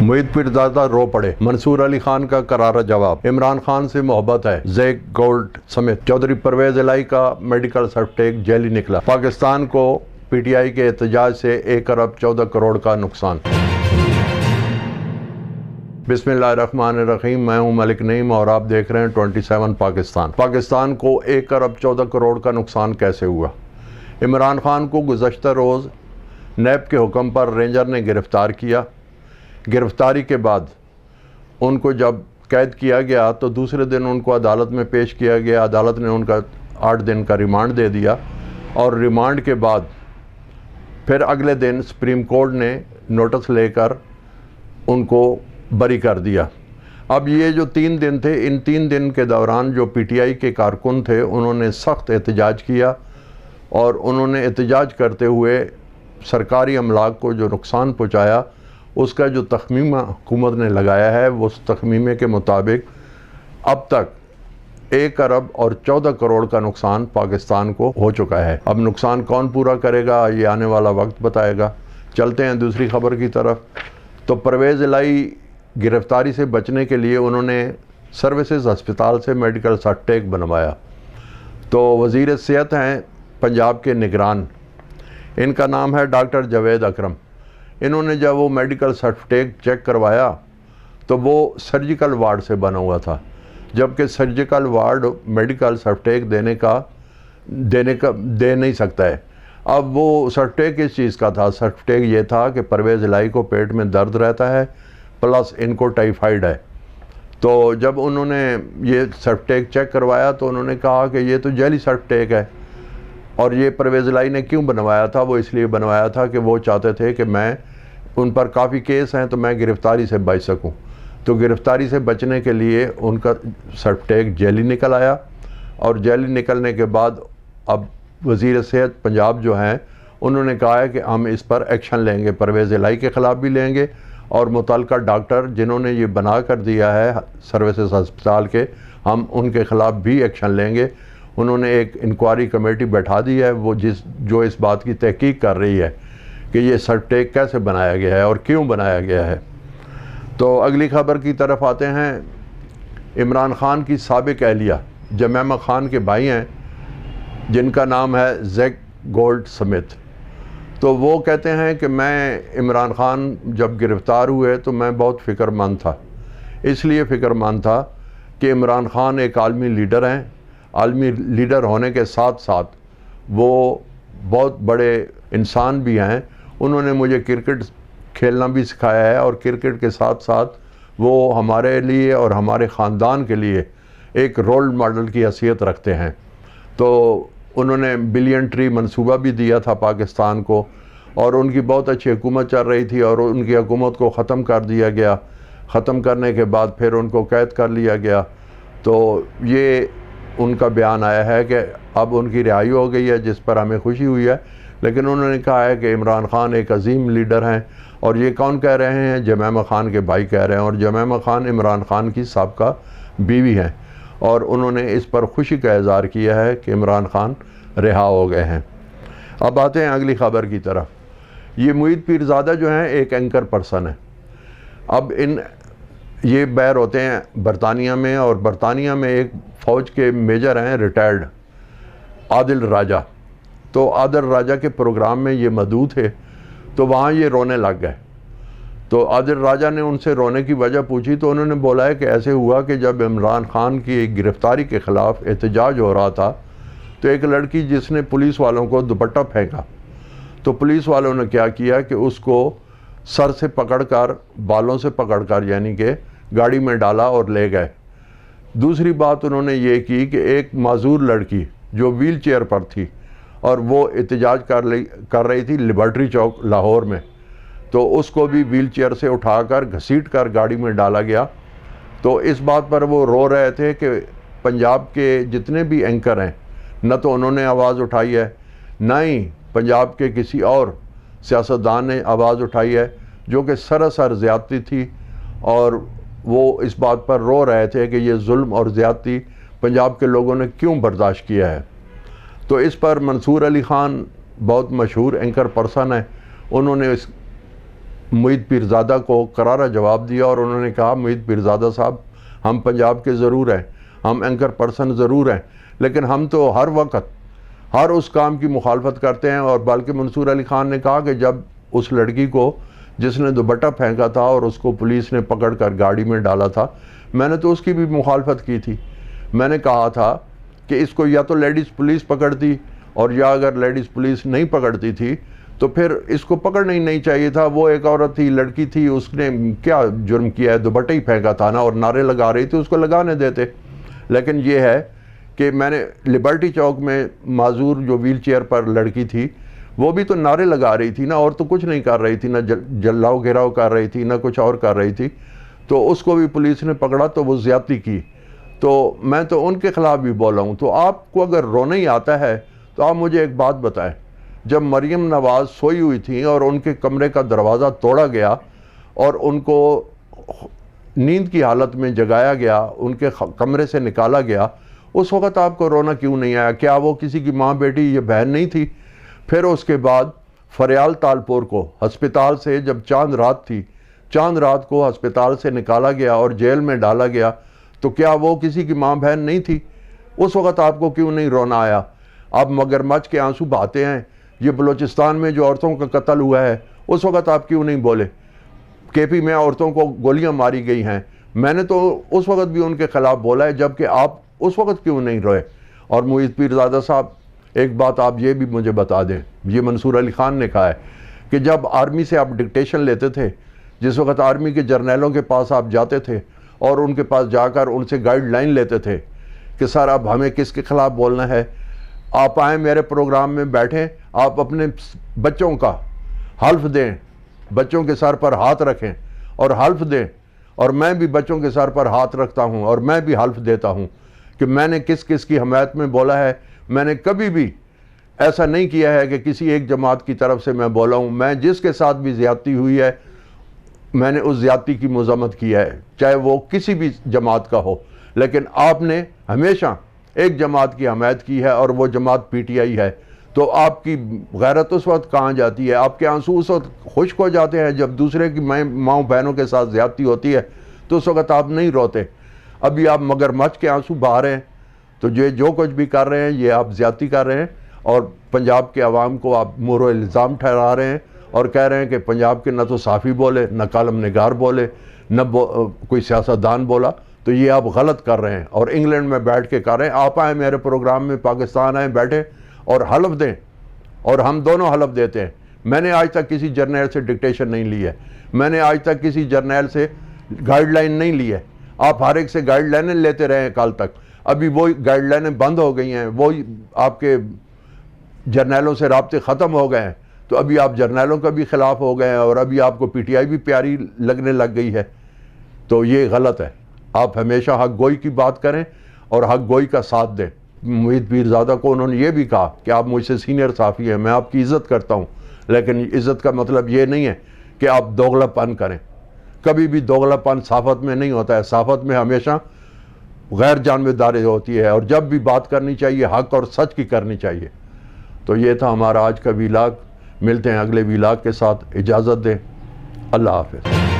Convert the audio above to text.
मुईद पीरजादा रो पड़े। मंसूर अली खान का करारा जवाब। इमरान खान से मोहब्बत है। जैक गोल्ड समेत चौधरी परवेज इलाही का मेडिकल सर्टिफिकेट जाली निकला। पाकिस्तान को पीटीआई के एहतजाज से 1 अरब 14 करोड़ का नुकसान। बिस्मिल्लाहिर्रहमानिर्रहीम। मैं हूं मलिक नईम और आप देख रहे हैं 27 पाकिस्तान। पाकिस्तान को 1 अरब 14 करोड़ का नुकसान कैसे हुआ? इमरान खान को गुज़श्ता रोज़ नैब के हुक्म पर रेंजर ने गिरफ़्तार किया। गिरफ़्तारी के बाद उनको जब कैद किया गया तो दूसरे दिन उनको अदालत में पेश किया गया। अदालत ने उनका 8 दिन का रिमांड दे दिया और रिमांड के बाद फिर अगले दिन सुप्रीम कोर्ट ने नोटिस लेकर उनको बरी कर दिया। अब ये जो 3 दिन थे, इन 3 दिन के दौरान जो पीटीआई के कारकुन थे उन्होंने सख्त एहतजाज किया और उन्होंने एहतजाज करते हुए सरकारी अमलाक को जो नुकसान पहुँचाया उसका जो तखमीमा हुकूमत ने लगाया है वो उस तखमीमे के मुताबिक अब तक 1 अरब और 14 करोड़ का नुकसान पाकिस्तान को हो चुका है। अब नुकसान कौन पूरा करेगा ये आने वाला वक्त बताएगा। चलते हैं दूसरी खबर की तरफ। तो परवेज़ इलाही गिरफ़्तारी से बचने के लिए उन्होंने सर्विसेज अस्पताल से मेडिकल सर्टिफिकेट बनवाया। तो वज़ीर सेहत हैं पंजाब के निगरान, इनका नाम है डॉक्टर जावेद अकरम। इन्होंने जब वो मेडिकल सर्टिफिकेट चेक करवाया तो वो सर्जिकल वार्ड से बना हुआ था, जबकि सर्जिकल वार्ड मेडिकल सर्टिफिकेट दे नहीं सकता है। अब वो सर्टिफिकेट किस चीज़ का था? सर्टिफिकेट ये था कि परवेज़ इलाही को पेट में दर्द रहता है प्लस इनको टाइफाइड है। तो जब उन्होंने ये सर्टिफिकेट चेक करवाया तो उन्होंने कहा कि ये तो जाली सर्टिफिकेट है। और ये परवेज़ इलाही ने क्यों बनवाया था? वो इसलिए बनवाया था कि वो चाहते थे कि मैं उन पर काफ़ी केस हैं तो मैं गिरफ़्तारी से बच सकूं। तो गिरफ़्तारी से बचने के लिए उनका सर्टिफिकेट जाली निकल आया और जाली निकलने के बाद अब वज़ीर सेहत पंजाब जो हैं उन्होंने कहा है कि हम इस पर एक्शन लेंगे, परवेज़ इलाही के ख़िलाफ़ भी लेंगे और मुतल्लिका डॉक्टर जिन्होंने ये बना कर दिया है सर्विसेज अस्पताल के, हम उनके ख़िलाफ़ भी एक्शन लेंगे। उन्होंने एक इंक्वायरी कमेटी बैठा दी है वो जो इस बात की तहकीक कर रही है कि ये सर्टिफिकेट कैसे बनाया गया है और क्यों बनाया गया है। तो अगली खबर की तरफ आते हैं। इमरान खान की साबिक अहलिया जमैमा खान के भाई हैं जिनका नाम है जैक गोल्ड समेत। तो वो कहते हैं कि मैं इमरान खान जब गिरफ़्तार हुए तो मैं बहुत फ़िक्रमंद था। इसलिए फ़िक्रमंद था कि इमरान खान एक आलमी लीडर हैं। आलमी लीडर होने के साथ साथ वो बहुत बड़े इंसान भी हैं। उन्होंने मुझे क्रिकेट खेलना भी सिखाया है और क्रिकेट के साथ साथ वो हमारे लिए और हमारे ख़ानदान के लिए एक रोल मॉडल की हैसियत रखते हैं। तो उन्होंने बिलियन ट्री मंसूबा भी दिया था पाकिस्तान को और उनकी बहुत अच्छी हुकूमत चल रही थी और उनकी हुकूमत को ख़त्म कर दिया गया। ख़त्म करने के बाद फिर उनको कैद कर लिया गया। तो ये उनका बयान आया है कि अब उनकी रिहाई हो गई है, जिस पर हमें खुशी हुई है। लेकिन उन्होंने कहा है कि इमरान खान एक अजीम लीडर हैं। और ये कौन कह रहे हैं? जमैमा खान के भाई कह रहे हैं। और जमैमा खान इमरान खान की साबका बीवी हैं और उन्होंने इस पर खुशी का इज़हार किया है कि इमरान खान रिहा हो गए हैं। अब आते हैं अगली ख़बर की तरफ। ये मुईद पीरजादा जो हैं एक एंकर पर्सन है। अब ये बैर होते हैं बरतानिया में और बरतानिया में एक फ़ौज के मेजर हैं रिटायर्ड आदिल राजा। तो आदिल राजा के प्रोग्राम में ये मौजूद थे तो वहाँ ये रोने लग गए। तो आदिल राजा ने उनसे रोने की वजह पूछी तो उन्होंने बोला है कि ऐसे हुआ कि जब इमरान खान की गिरफ़्तारी के ख़िलाफ़ एहतजाज हो रहा था तो एक लड़की जिसने पुलिस वालों को दुपट्टा फेंका तो पुलिस वालों ने क्या किया कि उसको सर से पकड़कर बालों से पकड़कर यानी कि गाड़ी में डाला और ले गए। दूसरी बात उन्होंने ये की कि एक माजूर लड़की जो व्हील चेयर पर थी और वो एहतजाज कर रही थी लिबर्टी चौक लाहौर में, तो उसको भी व्हील चेयर से उठाकर घसीट कर गाड़ी में डाला गया। तो इस बात पर वो रो रहे थे कि पंजाब के जितने भी एंकर हैं न तो उन्होंने आवाज़ उठाई है न ही पंजाब के किसी और सियासतदान ने आवाज़ उठाई है, जो कि सरासर ज़्यादती थी। और वो इस बात पर रो रहे थे कि ये जुल्म और ज़्यादती पंजाब के लोगों ने क्यों बर्दाश्त किया है। तो इस पर मंसूर अली खान बहुत मशहूर एंकर पर्सन है, उन्होंने इस معید پیرزادہ کو کرارا جواب دیا اور انہوں نے کہا معید پیرزادہ صاحب ہم پنجاب کے ضرور ہیں، ہم اینکر پرسن ضرور ہیں، لیکن ہم تو ہر وقت ہر اس کام کی مخالفت کرتے ہیں، اور بلکہ منصور علی خان نے کہا کہ جب اس لڑکی کو جس نے دوپٹہ پھینکا تھا اور اس کو پولیس نے پکڑ کر گاڑی میں ڈالا تھا، میں نے تو اس کی بھی مخالفت کی تھی۔ میں نے کہا تھا کہ اس کو یا تو لیڈیز پولیس پکڑتی، اور یا اگر لیڈیز پولیس نہیں پکڑتی تھی تو پھر اس کو پکڑنا ہی نہیں چاہیے تھا۔ وہ ایک عورت تھی، لڑکی تھی، اس نے کیا جرم کیا ہے؟ دوپٹہ ہی پھینکا تھا نا، اور نعرے لگا رہی تھی، اس کو لگانے دیتے۔ لیکن یہ ہے کہ میں نے لبرٹی چوک میں معذور جو ویل چیئر پر لڑکی تھی، وہ بھی تو نعرے لگا رہی تھی نا، اور تو کچھ نہیں کر رہی تھی، نہ جلاؤ گھیراؤ کر رہی تھی، نہ کچھ اور کر رہی تھی، تو اس کو بھی پولیس نے پکڑا تو وہ زیادتی کی۔ تو میں تو ان کے خلاف بھی بولا ہوں۔ تو آپ کو اگر رونا ہی آتا ہے تو آپ مجھے ایک بات بتائیں، جب مریم نواز سوئی ہوئی تھیں اور ان کے کمرے کا دروازہ توڑا گیا اور ان کو نیند کی حالت میں جگایا گیا، ان کے کمرے سے نکالا گیا، اس وقت آپ کو رونا کیوں نہیں آیا؟ کیا وہ کسی کی ماں بیٹی یہ بہن نہیں تھی؟ پھر اس کے بعد فریال تالپور کو ہسپتال سے جب چاند رات تھی، چاند رات کو ہسپتال سے نکالا گیا اور جیل میں ڈالا گیا، تو کیا وہ کسی کی ماں بہن نہیں تھی؟ اس وقت آپ کو کیوں نہیں رونا آیا؟ آپ مگرمچھ کے آنسو بہاتے ہیں۔ یہ بلوچستان میں جو عورتوں کا قتل ہوا ہے، اس وقت آپ کیوں نہیں بولے؟ کے پی میں عورتوں کو گولیاں ماری گئی ہیں، میں نے تو اس وقت بھی ان کے خلاف بولا ہے، جبکہ آپ اس وقت کیوں نہیں روئے؟ اور معید پیرزادہ صاحب ایک بات آپ یہ بھی مجھے بتا دیں، یہ منصور علی خان نے کہا ہے کہ جب آرمی سے آپ ڈکٹیشن لیتے تھے، جس وقت آرمی کے جرنیلوں کے پاس آپ جاتے تھے اور ان کے پاس جا کر ان سے گائیڈ لائن لیتے تھے کہ سر اب ہمیں کس کے خلاف بولنا ہے، آپ آئیں میرے پروگرام میں بیٹھیں، آپ اپنے بچوں کا حلف دیں، بچوں کے سر پر ہاتھ رکھیں اور حلف دیں، اور میں بھی بچوں کے سر پر ہاتھ رکھتا ہوں اور میں بھی حلف دیتا ہوں کہ میں نے کس کس کی حمایت میں بولا ہے۔ میں نے کبھی بھی ایسا نہیں کیا ہے کہ کسی ایک جماعت کی طرف سے میں بولا ہوں۔ میں جس کے ساتھ بھی زیادتی ہوئی ہے، میں نے اس زیادتی کی مذمت کی ہے، چاہے وہ کسی بھی جماعت کا ہو، لیکن آپ نے ہمیشہ ایک جماعت کی حمایت کی ہے اور وہ جماعت پی ٹی آئی ہے۔ تو آپ کی غیرت اس وقت کہاں جاتی ہے؟ آپ کے آنسو اس وقت خشک ہو جاتے ہیں جب دوسرے کی ماؤں بہنوں کے ساتھ زیادتی ہوتی ہے، تو اس وقت آپ نہیں روتے۔ ابھی آپ مگرمچھ کے آنسو بہا رہے ہیں، تو یہ جو کچھ بھی کر رہے ہیں یہ آپ زیادتی کر رہے ہیں، اور پنجاب کے عوام کو آپ مور و الزام ٹھہرا رہے ہیں اور کہہ رہے ہیں کہ پنجاب کے نہ تو صحافی بولے، نہ کالم نگار بولے، نہ کوئی سیاستدان بولا۔ تو یہ آپ غلط کر رہے ہیں، اور انگلینڈ میں بیٹھ کے کر رہے ہیں۔ آپ آئیں میرے پروگرام میں، پاکستان آئیں، بیٹھیں اور حلف دیں، اور ہم دونوں حلف دیتے ہیں۔ میں نے آج تک کسی جرنیل سے ڈکٹیشن نہیں لی ہے، میں نے آج تک کسی جرنیل سے گائیڈ لائن نہیں لی ہے۔ آپ ہر ایک سے گائیڈ لائنیں لیتے رہے ہیں کل تک، ابھی وہی گائیڈ لائنیں بند ہو گئی ہیں، وہی آپ کے جرنیلوں سے رابطے ختم ہو گئے ہیں، تو ابھی آپ جرنیلوں کا بھی خلاف ہو گئے ہیں، اور ابھی آپ کو پی ٹی آئی بھی پیاری لگنے لگ گئی ہے۔ تو یہ غلط ہے۔ آپ ہمیشہ حق گوئی کی بات کریں اور حق گوئی کا ساتھ دیں۔ معید پیرزادہ کو انہوں نے یہ بھی کہا کہ آپ مجھ سے سینئر صحافی ہیں، میں آپ کی عزت کرتا ہوں، لیکن عزت کا مطلب یہ نہیں ہے کہ آپ دوغلا پن کریں۔ کبھی بھی دوغلا پن صحافت میں نہیں ہوتا ہے، صحافت میں ہمیشہ غیر جانبداری ہوتی ہے، اور جب بھی بات کرنی چاہیے حق اور سچ کی کرنی چاہیے۔ تو یہ تھا ہمارا آج کا ویلاگ۔ ملتے ہیں اگلے ویلاگ کے ساتھ، اجازت دیں، اللہ حافظ۔